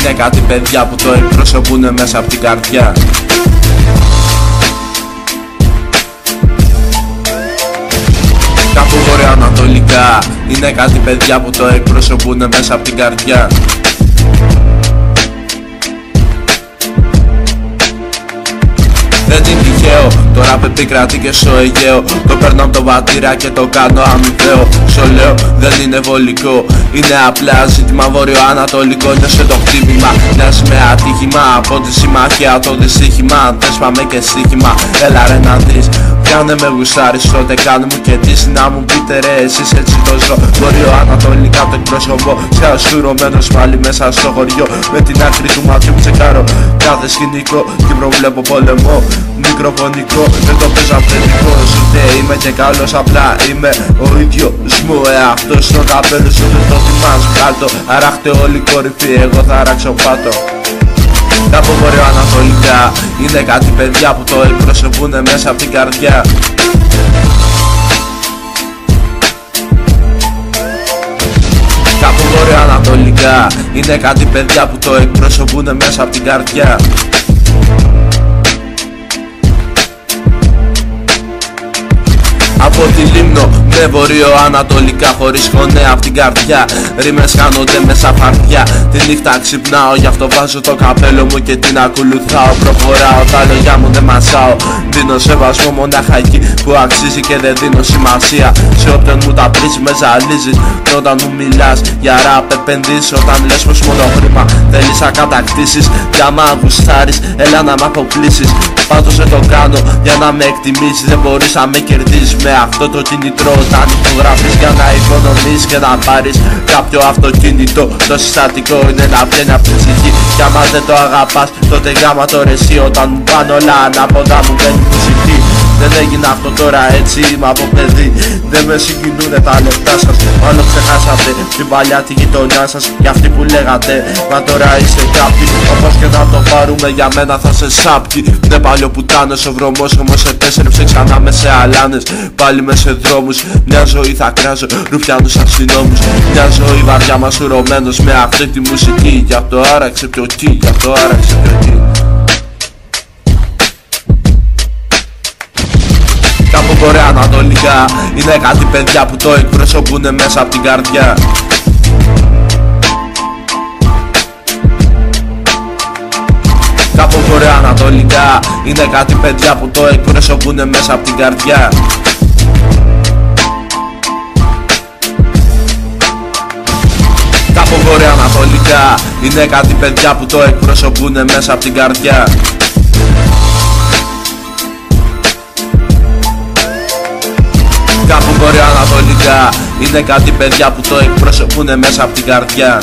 Είναι κάτι παιδιά που το εκπροσωπούνε μέσα από την καρδιά. Κάπου βορειοανατολικά είναι κάτι παιδιά που το εκπροσωπούνε μέσα από την καρδιά. Δεν είναι τυχαίο, το ραπ επικρατεί και στο Αιγαίο. Το παίρνω από το πατήρα και το κάνω αμοιβαίο. Στο λέω δεν είναι βολικό, είναι απλά ζήτημα βορειοανατολικό. Νιώσε το χτύπημα, μοιάζει με ατύχημα. Από τη συμμαχία το δυστύχημα. Θες πάμε και στοίχημα, έλα ρε να δεις. Πιάνε με γουστάρεις, τότε κάνε μου και τις. Να μου πείτε ρε εσείς έτσι το ζω. Βορειοανατολικά το εκπροσωπώ. Σκιαστούρωμένος πάλι μέσα στο χωριό. Με την άκρη του ματιού μου τσεκάρω κάθε σκηνικό και προβλέπω πόλεμο. Μικροφωνικό, δεν το παίζω αυθεντικός. Ούτε είμαι και καλός, απλά είμαι ο ίδιος μου εαυτός. Στο καπέλο σου δεν το θυμάσαι, βγάλτο. Αράχτε όλη κορυφή, εγώ θα ράξω πάτο. Κάπου βορειοανατολικά είναι κάτι παιδιά που το εκπροσωπούνε μέσα από την καρδιά. Κάπου βορειοανατολικά είναι κάτι παιδιά που το εκπροσωπούνε μέσα από την καρδιά. Από τη Λίμνο με βορειοανατολικά χωρίς χωνέα απ' την καρδιά. Ρήμες χάνονται μέσα φαρδιά. Τη νύχτα ξυπνάω, γι' αυτό βάζω το καπέλο μου και την ακολουθάω. Προχωράω, τα λόγια μου δεν μασάω. Δίνω σεβασμό μονάχα εκεί που αξίζει και δεν δίνω σημασία σε όποιον μου τα πρίζει, με ζαλίζει. Όταν μου μιλάς για ραπ επενδύσεις, όταν λες πως μόνο χρήμα θέλεις να κατακτήσεις. Για μ' γουστάρεις, έλα να μ' αποκλείσεις. Πάντως δεν το κάνω για να με εκτιμήσεις. Δεν μπορείς να με κερδίσεις με αυτό το κινητρό. Όταν υπογραφείς για να οικονομήσεις και να πάρεις κάποιο αυτοκίνητο. Το συστατικό είναι να βγαίνει από την ψυχή. Κι άμα δεν το αγαπάς τότε γάμα το ρε εσύ. Όταν μου πάνε όλα ανάποδα μου μπαίνει μουσική. Δεν έγινε αυτό τώρα, έτσι είμαι από παιδί. Δεν με συγκινούνε τα λεπτά σας. Μάλλον ξεχάσατε την παλιά τη γειτονιά σας. Για αυτή που λέγατε, μα τώρα είστε κάποιοι. Όπως και να το πάρουμε για μένα θα σε σάπκι. Δεν παλιό πουτάνες ο βρωμός, όμως επέστρεψε ξανά με σε αλάνες. Πάλι με σε δρόμους, μια ζωή θα κράζω ρουφιάνους αστυνόμους. Μια ζωή βαριά μασουρωμένος με αυτή τη μουσική. Γι' αυτό άραξε πιο εκεί, γι' αυτό άραξε πιο εκεί. Κάπου βορειοανατολικά είναι κάτι παιδιά που το εκπροσωπούνε μέσα από την καρδιά. Κάπου βορειοανατολικά είναι κάτι παιδιά που το εκπροσωπούνε μέσα από την καρδιά. Κάπου βορειοανατολικά είναι κάτι παιδιά που το εκπροσωπούνε μέσα από την καρδιά. Κάπου βορειοανατολικά είναι κάτι παιδιά που το εκπροσωπούνε μέσα από την καρδιά.